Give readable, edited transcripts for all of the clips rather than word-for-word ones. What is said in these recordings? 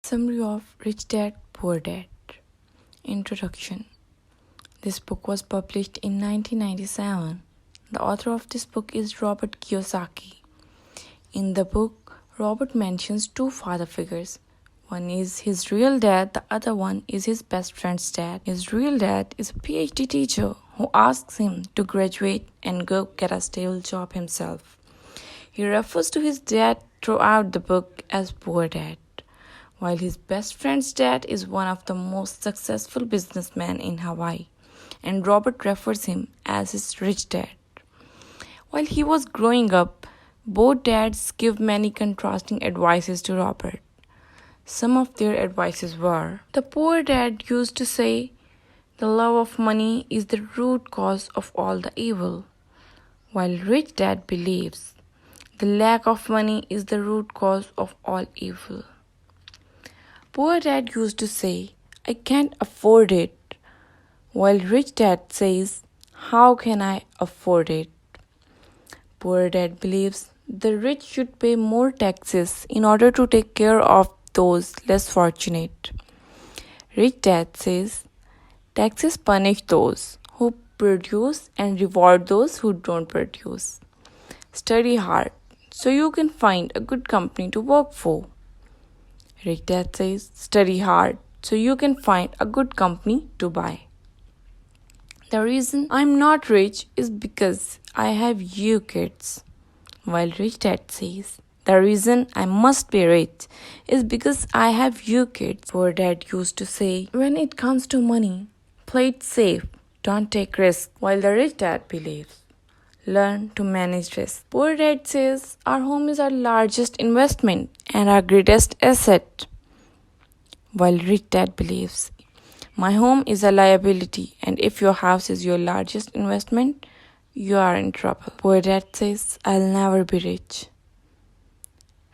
Summary of Rich Dad, Poor Dad. Introduction. This book was published in 1997. The author of this book is Robert Kiyosaki. In the book, Robert mentions two father figures. One is his real dad, the other one is his best friend's dad. His real dad is a PhD teacher who asks him to graduate and go get a stable job himself. He refers to his dad throughout the book as Poor Dad, while his best friend's dad is one of the most successful businessmen in Hawaii, and Robert refers him as his rich dad. While he was growing up, both dads give many contrasting advices to Robert. Some of their advices were: the poor dad used to say, the love of money is the root cause of all the evil, while rich dad believes, the lack of money is the root cause of all evil. Poor dad used to say, I can't afford it, while rich dad says, how can I afford it? Poor dad believes the rich should pay more taxes in order to take care of those less fortunate. Rich dad says, taxes punish those who produce and reward those who don't produce. Study hard so you can find a good company to work for. Rich dad says, study hard so you can find a good company to buy. The reason I'm not rich is because I have you kids. While rich dad says, the reason I must be rich is because I have you kids. Poor dad used to say, when it comes to money, play it safe, don't take risks. While the rich dad believes, learn to manage risk. Poor dad says, our home is our largest investment and our greatest asset. While rich dad believes, my home is a liability, and if your house is your largest investment, you are in trouble. Poor dad says, I'll never be rich.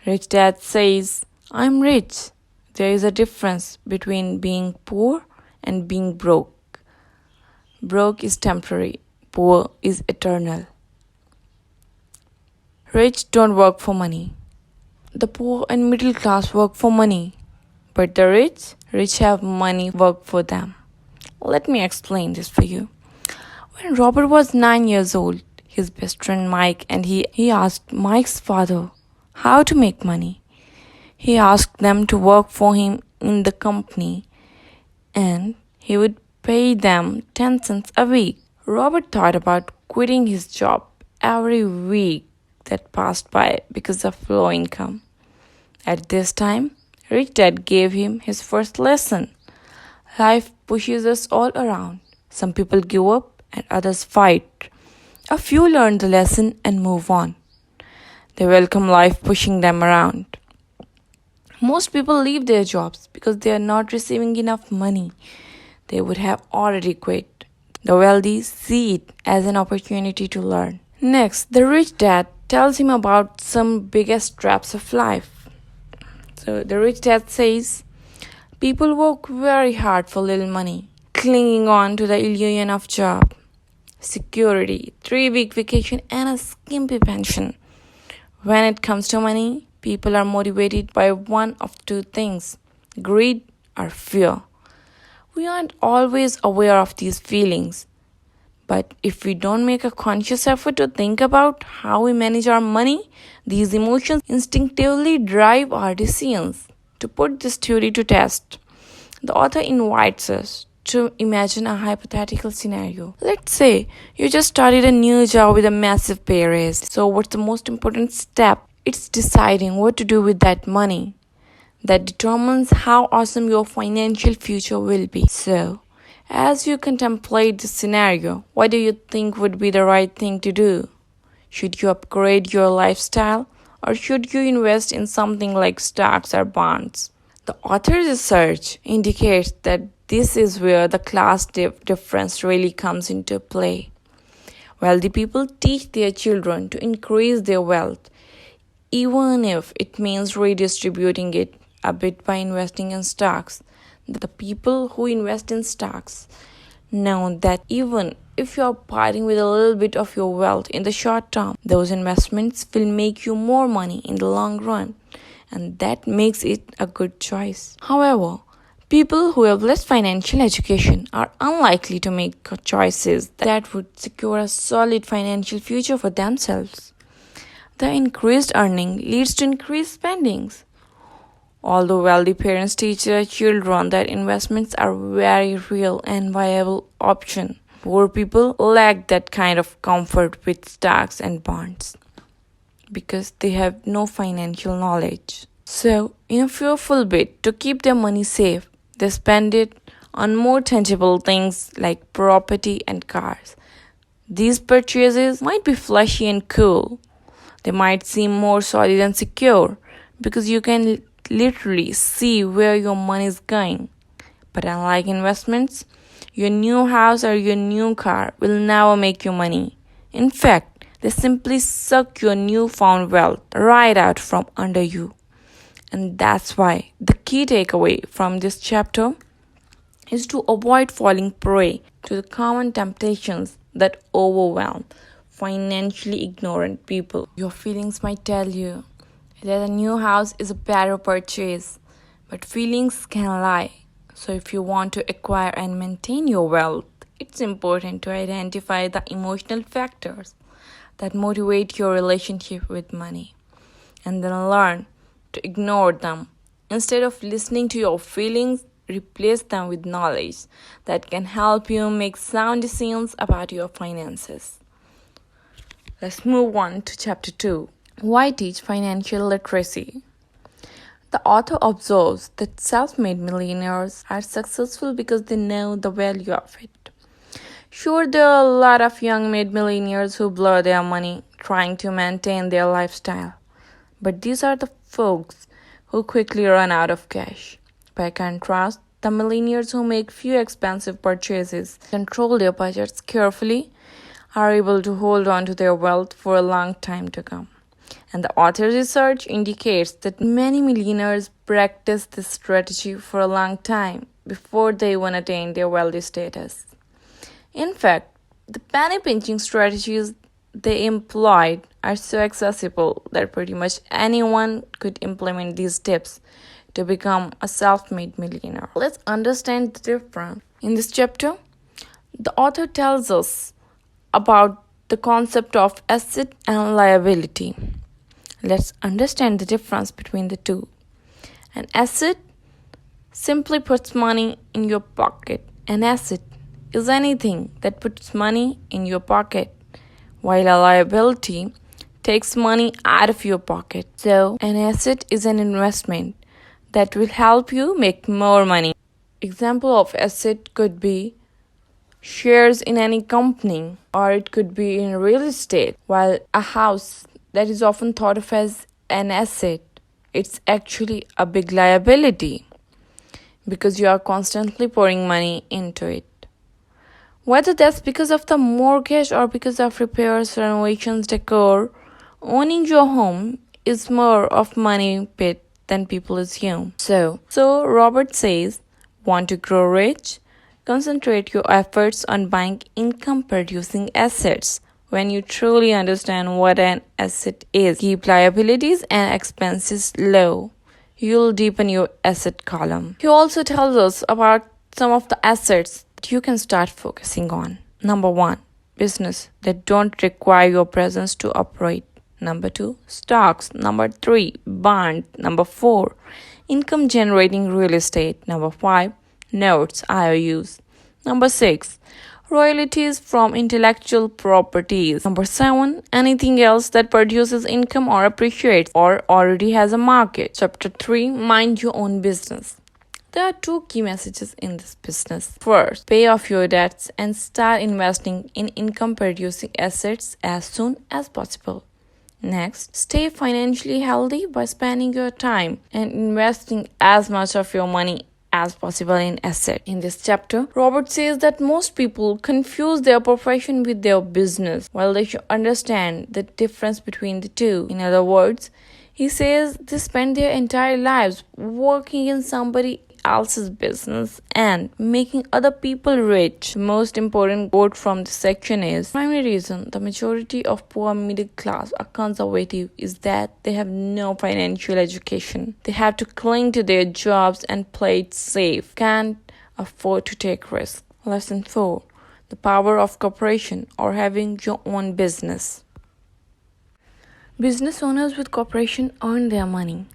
Rich dad says, I'm rich. There is a difference between being poor and being broke. Broke is temporary, poor is eternal. Rich don't work for money. The poor and middle class work for money. But the rich have money work for them. Let me explain this for you. When Robert was 9 years old, his best friend Mike and he asked Mike's father how to make money. He asked them to work for him in the company and he would pay them 10 cents a week. Robert thought about quitting his job every week that passed by because of low income. At this time, Rich Dad gave him his first lesson. Life pushes us all around. Some people give up and others fight. A few learn the lesson and move on. They welcome life pushing them around. Most people leave their jobs because they are not receiving enough money. They would have already quit. The wealthy see it as an opportunity to learn. Next, the rich dad tells him about some biggest traps of life. So the rich dad says, people work very hard for little money, clinging on to the illusion of job, security, 3-week vacation, and a skimpy pension. When it comes to money, people are motivated by one of two things, greed or fear. We aren't always aware of these feelings. But if we don't make a conscious effort to think about how we manage our money, these emotions instinctively drive our decisions. To put this theory to test, the author invites us to imagine a hypothetical scenario. Let's say you just started a new job with a massive pay raise. So what's the most important step? It's deciding what to do with that money. That determines how awesome your financial future will be. So, as you contemplate this scenario, what do you think would be the right thing to do? Should you upgrade your lifestyle or should you invest in something like stocks or bonds? The author's research indicates that this is where the class difference really comes into play. Wealthy people teach their children to increase their wealth, even if it means redistributing it a bit by investing in stocks. The people who invest in stocks know that even if you're parting with a little bit of your wealth in the short term, those investments will make you more money in the long run. and that makes it a good choice. However, people who have less financial education are unlikely to make choices that would secure a solid financial future for themselves. The increased earning leads to increased spendings. Although wealthy parents teach their children that investments are very real and viable option, poor people lack that kind of comfort with stocks and bonds because they have no financial knowledge. So, in a fearful bid to keep their money safe, they spend it on more tangible things like property and cars. These purchases might be flashy and cool. They might seem more solid and secure because you can literally see where your money is going. But unlike investments, your new house or your new car will never make you money. In fact, they simply suck your newfound wealth right out from under you. And that's why the key takeaway from this chapter is to avoid falling prey to the common temptations that overwhelm financially ignorant people. Your feelings might tell you that a new house is a better purchase, but feelings can lie. So if you want to acquire and maintain your wealth, it's important to identify the emotional factors that motivate your relationship with money and then learn to ignore them. Instead of listening to your feelings, replace them with knowledge that can help you make sound decisions about your finances. Let's move on to chapter 2. Why teach financial literacy? The author observes that self-made millionaires are successful because they know the value of it. Sure, there are a lot of young-made millionaires who blow their money trying to maintain their lifestyle. But these are the folks who quickly run out of cash. By contrast, the millionaires who make few expensive purchases, control their budgets carefully, are able to hold on to their wealth for a long time to come. And the author's research indicates that many millionaires practice this strategy for a long time before they even attain their wealthy status. In fact, the penny pinching strategies they employed are so accessible that pretty much anyone could implement these tips to become a self-made millionaire. Let's understand the difference. In this chapter, the author tells us about the concept of asset and liability. Let's understand the difference between the two. An asset simply puts money in your pocket. An asset is anything that puts money in your pocket, while a liability takes money out of your pocket. So, an asset is an investment that will help you make more money. Example of asset could be shares in any company, or it could be in real estate, while a house that is often thought of as an asset, it's actually a big liability because you are constantly pouring money into it. Whether that's because of the mortgage or because of repairs, renovations, decor, owning your home is more of money pit than people assume. So Robert says, want to grow rich? Concentrate your efforts on buying income-producing assets. When you truly understand what an asset is, keep liabilities and expenses low. You'll deepen your asset column. He also tells us about some of the assets that you can start focusing on. Number 1, business that don't require your presence to operate. Number 2, stocks. Number 3, bond. Number 4, income generating real estate. Number 5, notes, IOUs. Number 6, royalties from intellectual properties. Number 7, anything else that produces income or appreciates or already has a market. Chapter 3, mind your own business. There are 2 key messages in this business. First, pay off your debts and start investing in income-producing assets as soon as possible. Next, stay financially healthy by spending your time and investing as much of your money as possible in assets. In this chapter, Robert says that most people confuse their profession with their business, while they should understand the difference between the two. In other words, he says they spend their entire lives working in somebody else's business and making other people rich. The most important quote from this section is primary reason the majority of poor middle class are conservative is that they have no financial education. They have to cling to their jobs and play it safe. Can't afford to take risks. Lesson 4. The power of cooperation or having your own business. Business owners with corporation earn their money,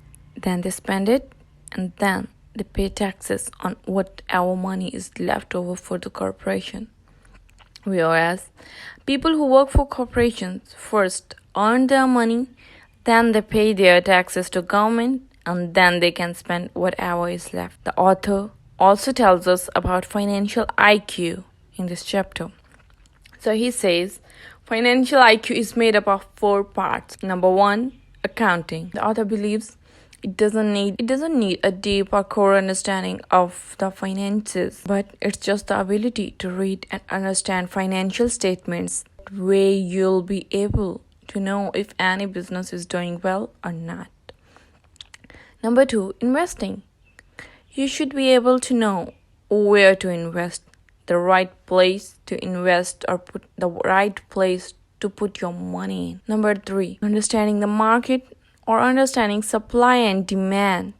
then they spend it, and then they pay taxes on whatever money is left over for the corporation. Whereas people who work for corporations first earn their money, then they pay their taxes to government, and then they can spend whatever is left. The author also tells us about financial IQ in this chapter. So he says, financial IQ is made up of 4 parts. Number 1, accounting. The author believes it doesn't need a deep or core understanding of the finances, but it's just the ability to read and understand financial statements. That way you'll be able to know if any business is doing well or not. Number 2, investing. You should be able to know where to invest, the right place to invest or put the right place to put your money in. Number 3, understanding the market or understanding supply and demand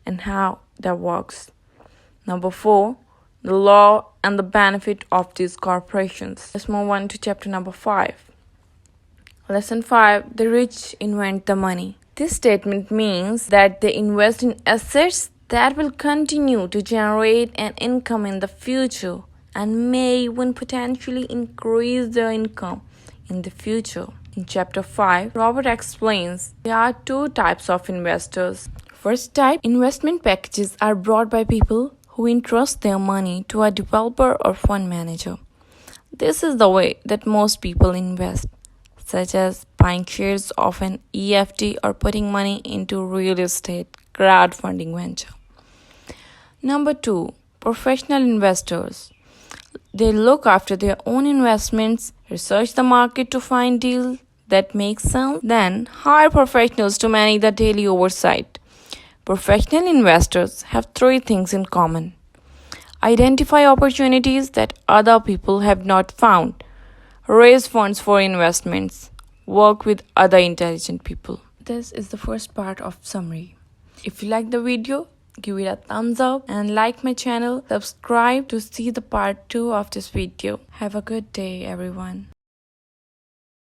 and how that works. Number 4, the law and the benefit of these corporations. Let's move on to chapter number 5. Lesson 5, the rich invent the money. This statement means that they invest in assets that will continue to generate an income in the future and may even potentially increase their income in the future. In chapter 5, Robert explains there are 2 types of investors. First type, investment packages are brought by people who entrust their money to a developer or fund manager. This is the way that most people invest, such as buying shares of an EFT or putting money into real estate crowdfunding venture. Number 2, professional investors. They look after their own investments, research the market to find deals that make sense, then hire professionals to manage the daily oversight. Professional investors have 3 things in common. Identify opportunities that other people have not found. Raise funds for investments. Work with other intelligent people. This is the first part of summary. If you like the video, give it a thumbs up and like my channel. Subscribe to see the part 2 of this video. Have a good day, everyone.